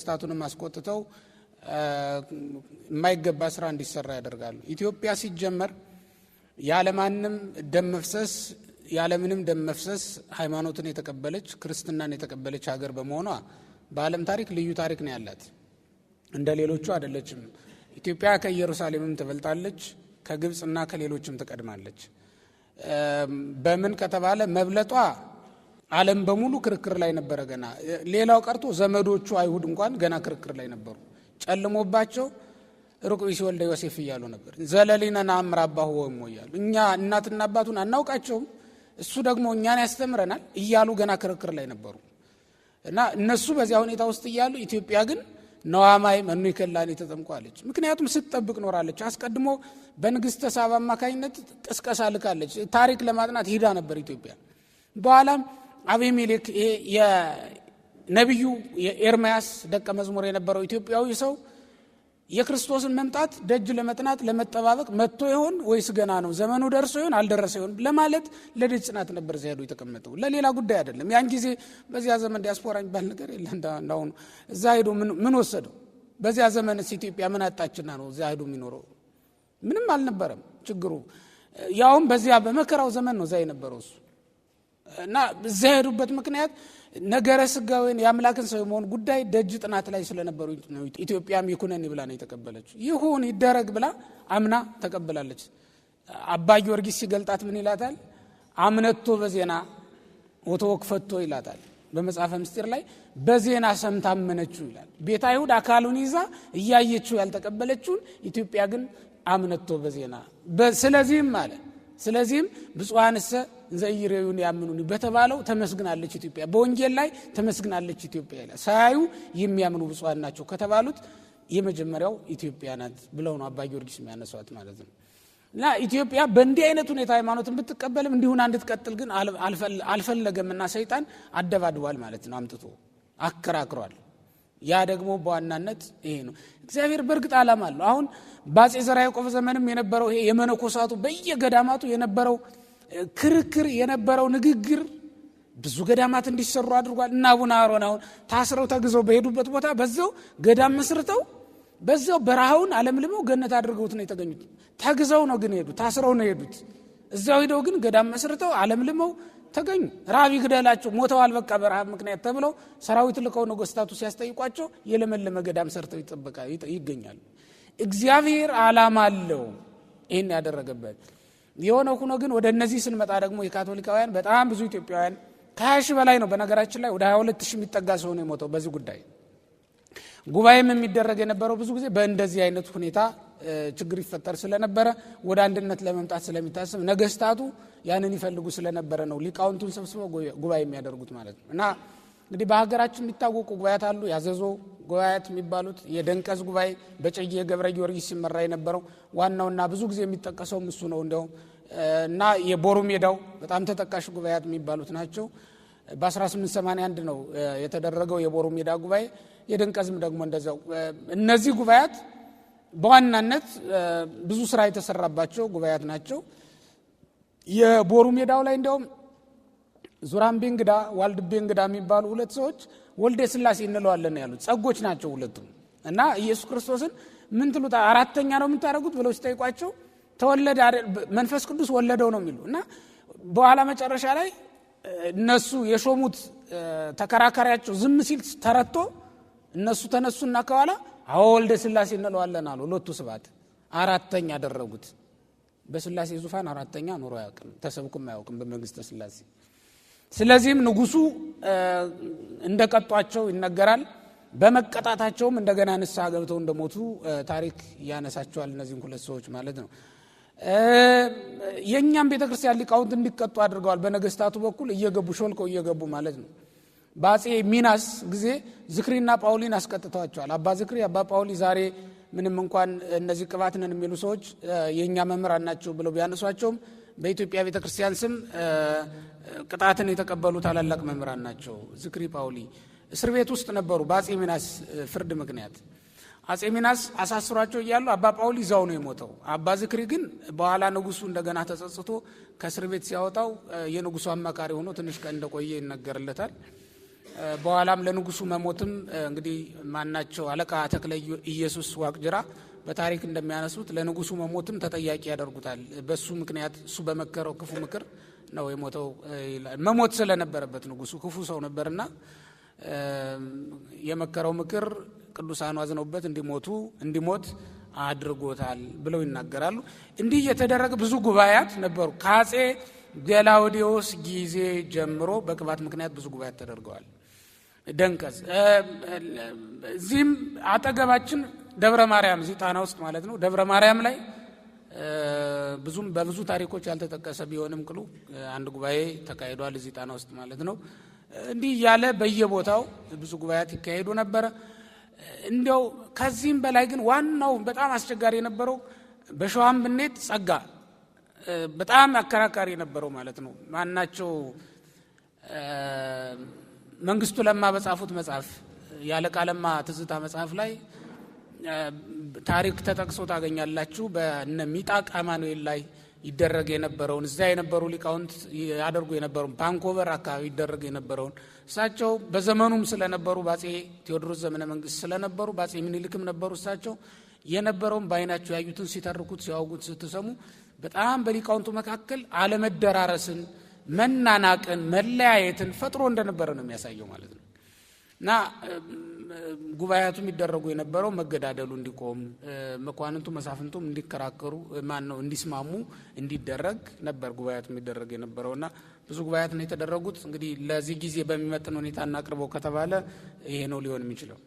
ስታቱንም አስቆጥተው የማይገባ ስራ እንዲሰራ ያደርጋሉ። ኢትዮጵያ ሲጀመር ያለማንም ደም መፍሰስ ሃይማኖትን የተቀበለች ክርስትናን የተቀበለች ሀገር በመሆኗ በዓለም ታሪክ ልዩ ታሪክ ነው ያላት። እንደ ሌሎቹ አይደለችም። ኢትዮጵያ ከኢየሩሳሌምም ትበልጣለች፣ ከግብጽና ከሌሎችም ትቀድማለች። በምን ከተባለ መብለጧ ዓለም በሙሉ ክርክር ላይ ነበረ። ገና ሌላው ቀርቶ ዘመዶቹ አይሁድ እንኳን ገና ክርክር ላይ ነበሩ። ጨልሞባቸው ሩቅ ቢሲ ወልደ ዮሴፍ እያሉ ነበር። ዘለሊና ናምር አባሁ ወሞ እያሉ እኛ እናትና አባቱን አናውቃቸውም፣ እሱ ደግሞ እኛን ያስተምረናል እያሉ ገና ክርክር ላይ ነበሩ። እና እነሱ በዚያ ሁኔታ ውስጥ እያሉ ኢትዮጵያ ግን ነዋማይ መኑ ይከላኒ ተጠምቋለች። ምክንያቱም ስትጠብቅ ኖራለች። አስቀድሞ በንግስተ ሳባ አማካኝነት ቅስቀሳ ልካለች። ታሪክ ለማጥናት ሄዳ ነበር ኢትዮጵያ። በኋላም አቤሜሌክ የነብዩ የኤርምያስ ደቀ መዝሙር የነበረው ኢትዮጵያዊ ሰው የክርስቶስን መምጣት ደጅ ለመጥናት ለመጠባበቅ መጥቶ ይሆን ወይስ ገና ነው፣ ዘመኑ ደርሶ ይሆን አልደረሰ ይሆን ለማለት ለደጅ ጽናት ነበር እዚያ ሄዶ የተቀመጠው፣ ለሌላ ጉዳይ አይደለም። ያን ጊዜ በዚያ ዘመን ዲያስፖራ የሚባል ነገር የለ እንዳሁኑ። እዛ ሄዶ ምን ወሰደው? በዚያ ዘመንስ ኢትዮጵያ ምን አጣችና ነው እዚያ ሄዶ የሚኖረው? ምንም አልነበረም ችግሩ። ያውም በዚያ በመከራው ዘመን ነው እዛ የነበረው እሱ። እና እዚያ ሄዱበት ምክንያት ነገረ ስጋዌን የአምላክን ሰው የመሆን ጉዳይ ደጅ ጥናት ላይ ስለነበሩ ነው። ኢትዮጵያም ይኩነኒ ብላ ነው የተቀበለችው። ይሁን ይደረግ ብላ አምና ተቀበላለች። አባ ጊዮርጊስ ሲገልጣት ምን ይላታል? አምነቶ በዜና ወተወክፈቶ ይላታል በመጽሐፈ ምስጢር ላይ። በዜና ሰምታ አመነችው ይላል። ቤተ አይሁድ አካሉን ይዛ እያየችው ያልተቀበለችውን ኢትዮጵያ ግን አምነቶ በዜና። ስለዚህም ብፁዓንሰ ዘይሬዩን ያምኑኒ በተባለው ተመስግናለች ኢትዮጵያ። በወንጌል ላይ ተመስግናለች ኢትዮጵያ ይላል። ሳያዩ የሚያምኑ ብፁዓን ናቸው ከተባሉት የመጀመሪያው ኢትዮጵያ ናት ብለው ነው አባ ጊዮርጊስ የሚያነሷት ማለት ነው። እና ኢትዮጵያ በእንዲህ አይነት ሁኔታ ሃይማኖትን ብትቀበልም እንዲሁን እንድትቀጥል ግን አልፈለገምና ሰይጣን አደባድቧል ማለት ነው። አምጥቶ አከራክሯል። ያ ደግሞ በዋናነት ይሄ ነው። እግዚአብሔር በእርግጥ ዓላማ አለው። አሁን በአፄ ዘርዓ ያዕቆብ ዘመንም የነበረው ይሄ የመነኮሳቱ በየገዳማቱ የነበረው ክርክር የነበረው ንግግር ብዙ ገዳማት እንዲሰሩ አድርጓል። እና አቡነ አሮን አሁን ታስረው ተግዘው በሄዱበት ቦታ በዛው ገዳም መስርተው በዛው በረሃውን አለምልመው ገነት አድርገውት ነው የተገኙት። ተግዘው ነው ግን ሄዱ፣ ታስረው ነው ሄዱት። እዛው ሄደው ግን ገዳም መስርተው አለምልመው ተገኙ። ራብ ይግደላቸው ሞተዋል በቃ በረሃብ ምክንያት ተብለው ሰራዊት ልከው ነገስታቱ ሲያስጠይቋቸው የለመለመ ገዳም ሰርተው ይገኛሉ። እግዚአብሔር ዓላማ አለው ይሄን ያደረገበት። የሆነ ሆኖ ግን ወደ እነዚህ ስንመጣ ደግሞ የካቶሊካውያን በጣም ብዙ ኢትዮጵያውያን ከ20 ሺህ በላይ ነው በነገራችን ላይ ወደ 22 ሺህ የሚጠጋ ሰው ነው የሞተው በዚህ ጉዳይ። ጉባኤም የሚደረግ የነበረው ብዙ ጊዜ በእንደዚህ አይነት ሁኔታ ችግር ይፈጠር ስለነበረ ወደ አንድነት ለመምጣት ስለሚታሰብ ነገስታቱ ያንን ይፈልጉ ስለነበረ ነው ሊቃውንቱን ሰብስበው ጉባኤ የሚያደርጉት ማለት ነው። እና እንግዲህ በሀገራችን የሚታወቁ ጉባኤያት አሉ። ያዘዞ ጉባኤያት የሚባሉት የደንቀዝ ጉባኤ በጨጌ ገብረ ጊዮርጊስ ሲመራ የነበረው ዋናውና ብዙ ጊዜ የሚጠቀሰው እሱ ነው እንደውም። እና የቦሩ ሜዳው በጣም ተጠቃሽ ጉባኤያት የሚባሉት ናቸው። በ1881 ነው የተደረገው የቦሩ ሜዳ ጉባኤ። የደንቀዝም ደግሞ እንደዛው። እነዚህ ጉባኤያት በዋናነት ብዙ ስራ የተሰራባቸው ጉባኤያት ናቸው። የቦሩ ሜዳው ላይ እንደውም ዙራምቤ እንግዳ ዋልድቤ እንግዳ የሚባሉ ሁለት ሰዎች ወልደ ስላሴ እንለዋለን ያሉት ጸጎች ናቸው ሁለቱም። እና ኢየሱስ ክርስቶስን ምን ትሉት አራተኛ ነው የምታደርጉት ብለው ሲጠይቋቸው ተወለደ መንፈስ ቅዱስ ወለደው ነው የሚሉ። እና በኋላ መጨረሻ ላይ እነሱ የሾሙት ተከራካሪያቸው ዝም ሲል ተረቶ እነሱ ተነሱና ከኋላ አዎ ወልደ ስላሴ እንለዋለን አሉ። ሁለቱ ስባት አራተኛ አደረጉት። በስላሴ ዙፋን አራተኛ ኖሮ አያውቅም፣ ተሰብኩም አያውቅም በመንግስተ ስላሴ። ስለዚህም ንጉሱ እንደቀጧቸው ይነገራል። በመቀጣታቸውም እንደገና ንስሐ ገብተው እንደሞቱ ታሪክ ያነሳቸዋል እነዚህን ሁለት ሰዎች ማለት ነው። የኛም ቤተክርስቲያን ሊቃውንት እንዲቀጡ አድርገዋል። በነገስታቱ በኩል እየገቡ ሾልከው እየገቡ ማለት ነው። በአፄ ሚናስ ጊዜ ዝክሪና ጳውሊን አስቀጥተዋቸዋል። አባ ዝክሪ አባ ጳውሊ ዛሬ ምንም እንኳን እነዚህ ቅባት ነን የሚሉ ሰዎች የኛ መምህራን ናቸው ብለው ቢያነሷቸውም በኢትዮጵያ ቤተክርስቲያን ስም ቅጣትን የተቀበሉ ታላላቅ መምህራን ናቸው። ዝክሪ ጳውሊ እስር ቤት ውስጥ ነበሩ በአፄ ሚናስ ፍርድ ምክንያት። አፄ ሚናስ አሳስሯቸው እያሉ አባ ጳውሊ ዛው ነው የሞተው። አባ ዝክሪ ግን በኋላ ንጉሱ እንደገና ተጸጽቶ ከእስር ቤት ሲያወጣው የንጉሱ አማካሪ ሆኖ ትንሽ ቀን እንደቆየ ይነገርለታል። በኋላም ለንጉሱ መሞትም እንግዲህ ማናቸው አለቃ ተክለ ኢየሱስ ዋቅጅራ በታሪክ እንደሚያነሱት ለንጉሱ መሞትም ተጠያቂ ያደርጉታል። በሱ ምክንያት እሱ በመከረው ክፉ ምክር ነው የሞተው። መሞት ስለነበረበት ንጉሱ ክፉ ሰው ነበርና የመከረው ምክር ቅዱሳኑ አዝነውበት እንዲሞት አድርጎታል ብለው ይናገራሉ። እንዲህ የተደረገ ብዙ ጉባኤያት ነበሩ። ከአጼ ገላውዲዮስ ጊዜ ጀምሮ በቅባት ምክንያት ብዙ ጉባኤያት ተደርገዋል። ደንቀዝ እዚህም አጠገባችን ደብረ ማርያም እዚህ ጣና ውስጥ ማለት ነው። ደብረ ማርያም ላይ በብዙ ታሪኮች ያልተጠቀሰ ቢሆንም ቅሉ አንድ ጉባኤ ተካሂዷል እዚህ ጣና ውስጥ ማለት ነው። እንዲህ ያለ በየቦታው ብዙ ጉባኤያት ይካሄዱ ነበር። እንዲያው ከዚህም በላይ ግን ዋናው በጣም አስቸጋሪ የነበረው በሸዋም ብኔት ጸጋ በጣም አከራካሪ የነበረው ማለት ነው። ማናቸው መንግስቱ ለማ በጻፉት መጽሐፍ ያለቃ ለማ ትዝታ መጽሐፍ ላይ ታሪክ ተጠቅሶ ታገኛላችሁ። በእነ ሚጣቅ አማኑኤል ላይ ይደረግ የነበረውን እዚያ የነበሩ ሊቃውንት ያደርጉ የነበረውን ቫንኮቨር አካባቢ ይደረግ የነበረውን እሳቸው በዘመኑም ስለነበሩ ባጼ ቴዎድሮስ ዘመነ መንግስት ስለነበሩ ባጼ ምኒልክም ነበሩ። እሳቸው የነበረውን በአይናቸው ያዩትን ሲተርኩት ሲያወጉት ስትሰሙ በጣም በሊቃውንቱ መካከል አለመደራረስን፣ መናናቅን፣ መለያየትን ፈጥሮ እንደነበረ ነው የሚያሳየው ማለት ነው። እና ጉባኤያቱም ይደረጉ የነበረው መገዳደሉ እንዲቆም፣ መኳንንቱ መሳፍንቱም እንዲከራከሩ እንዲስማሙ እንዲደረግ ነበር ጉባኤያቱም ይደረግ የነበረውና ብዙ ጉባኤያት ነው የተደረጉት። እንግዲህ ለዚህ ጊዜ በሚመጥን ሁኔታ እናቅርበው ከተባለ ይሄ ነው ሊሆን የሚችለው።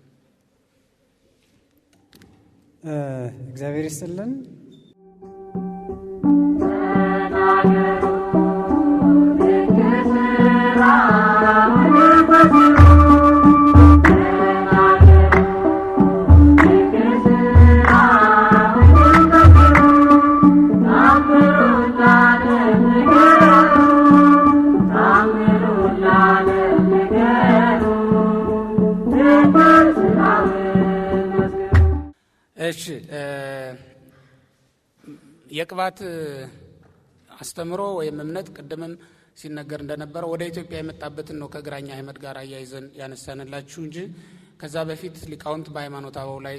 እግዚአብሔር ይስጥልን። እሺ የቅባት አስተምሮ ወይም እምነት ቅድምም ሲነገር እንደነበረ ወደ ኢትዮጵያ የመጣበትን ነው ከግራኛ አህመድ ጋር አያይዘን ያነሳንላችሁ እንጂ ከዛ በፊት ሊቃውንት በሃይማኖት አበው ላይ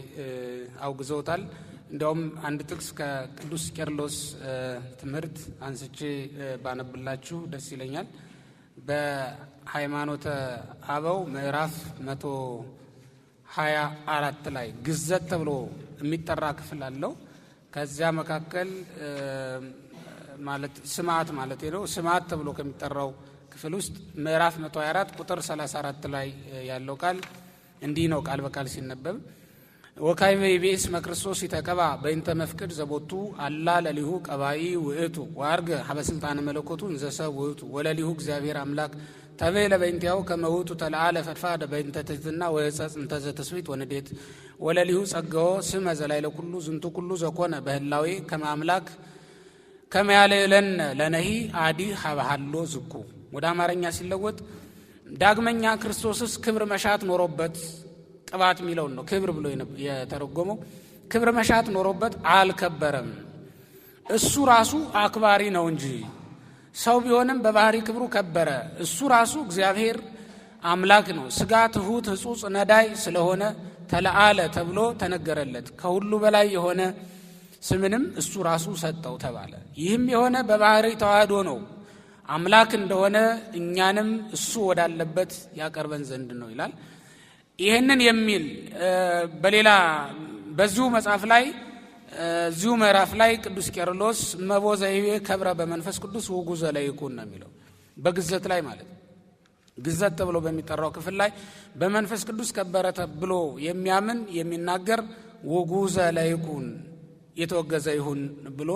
አውግዘውታል። እንዲያውም አንድ ጥቅስ ከቅዱስ ቄርሎስ ትምህርት አንስቼ ባነብላችሁ ደስ ይለኛል። በሃይማኖተ አበው ምዕራፍ 124 ላይ ግዘት ተብሎ የሚጠራ ክፍል አለው። ከዚያ መካከል ማለት ስማት ማለት ነው። ስማት ተብሎ ከሚጠራው ክፍል ውስጥ ምዕራፍ 124 ቁጥር 34 ላይ ያለው ቃል እንዲህ ነው። ቃል በቃል ሲነበብ ወካይበ ኢቢኤስ መክርስቶስ ይተቀባ በእንተ መፍቅድ ዘቦቱ አላ ለሊሁ ቀባኢ ውእቱ ወአርገ ሀበ ስልጣነ መለኮቱ እንዘሰብ ውእቱ ወለሊሁ እግዚአብሔር አምላክ ተበለ በእንቲያው ከመውቱ ተለዓለ ፈድፋደ በእንተ ትሕትና ወሕጸጽ እንተ ዘተስዊት ወንዴት ወለሊሁ ጸጋዎ ስመ ዘላይለ ኩሉ ዝንቱ ኩሉ ዘኮነ በህላዌ ከመ አምላክ ከመያለለን ለነሂ አዲ ሀበሃሎ ዝኩ። ወደ አማርኛ ሲለወጥ ዳግመኛ ክርስቶስስ ክብር መሻት ኖሮበት ቅባት የሚለውን ነው ክብር ብሎ የተረጎመው። ክብር መሻት ኖሮበት አልከበረም። እሱ ራሱ አክባሪ ነው እንጂ ሰው ቢሆንም በባህሪ ክብሩ ከበረ። እሱ ራሱ እግዚአብሔር አምላክ ነው። ስጋ ትሁት ህጹጽ ነዳይ ስለሆነ ተለዓለ ተብሎ ተነገረለት። ከሁሉ በላይ የሆነ ስምንም እሱ ራሱ ሰጠው ተባለ። ይህም የሆነ በባህሪ ተዋህዶ ነው። አምላክ እንደሆነ እኛንም እሱ ወዳለበት ያቀርበን ዘንድ ነው ይላል። ይህንን የሚል በሌላ በዚሁ መጽሐፍ ላይ እዚሁ ምዕራፍ ላይ ቅዱስ ቄርሎስ እመቦ ዘይቤ ከብረ በመንፈስ ቅዱስ ውጉዘ ለይኩን ነው የሚለው። በግዘት ላይ ማለት ግዘት ተብሎ በሚጠራው ክፍል ላይ በመንፈስ ቅዱስ ከበረ ተብሎ የሚያምን የሚናገር ውጉዘ ለይኩን የተወገዘ ይሁን ብሎ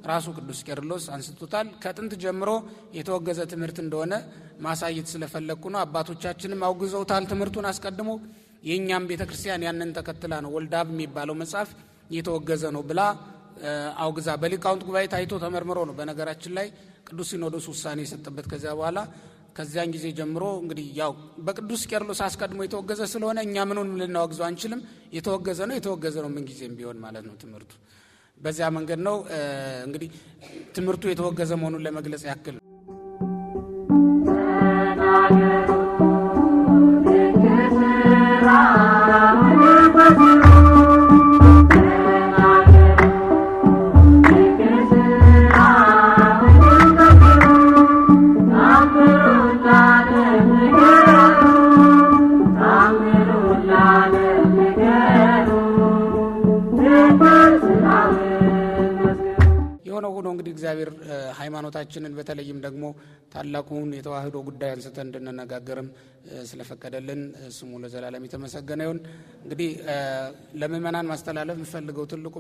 ራሱ ቅዱስ ቄርሎስ አንስቶታል። ከጥንት ጀምሮ የተወገዘ ትምህርት እንደሆነ ማሳየት ስለፈለኩ ነው። አባቶቻችንም አውግዘውታል ትምህርቱን አስቀድሞ። የእኛም ቤተክርስቲያን ያንን ተከትላ ነው ወልዳብ የሚባለው መጽሐፍ የተወገዘ ነው ብላ አውግዛ በሊቃውንት ጉባኤ ታይቶ ተመርምሮ ነው በነገራችን ላይ ቅዱስ ሲኖዶስ ውሳኔ የሰጠበት። ከዚያ በኋላ ከዚያን ጊዜ ጀምሮ እንግዲህ ያው በቅዱስ ቄርሎስ አስቀድሞ የተወገዘ ስለሆነ እኛ ምኑን ልናወግዘው አንችልም። የተወገዘ ነው ምን ጊዜም ቢሆን ማለት ነው ትምህርቱ። በዚያ መንገድ ነው እንግዲህ ትምህርቱ የተወገዘ መሆኑን ለመግለጽ ያክል ነው። ነው እንግዲህ እግዚአብሔር ሃይማኖታችንን በተለይም ደግሞ ታላቁን የተዋህዶ ጉዳይ አንስተን እንድንነጋገርም ስለፈቀደልን ስሙ ለዘላለም የተመሰገነ ይሁን። እንግዲህ ለምእመናን ማስተላለፍ የምፈልገው ትልቁ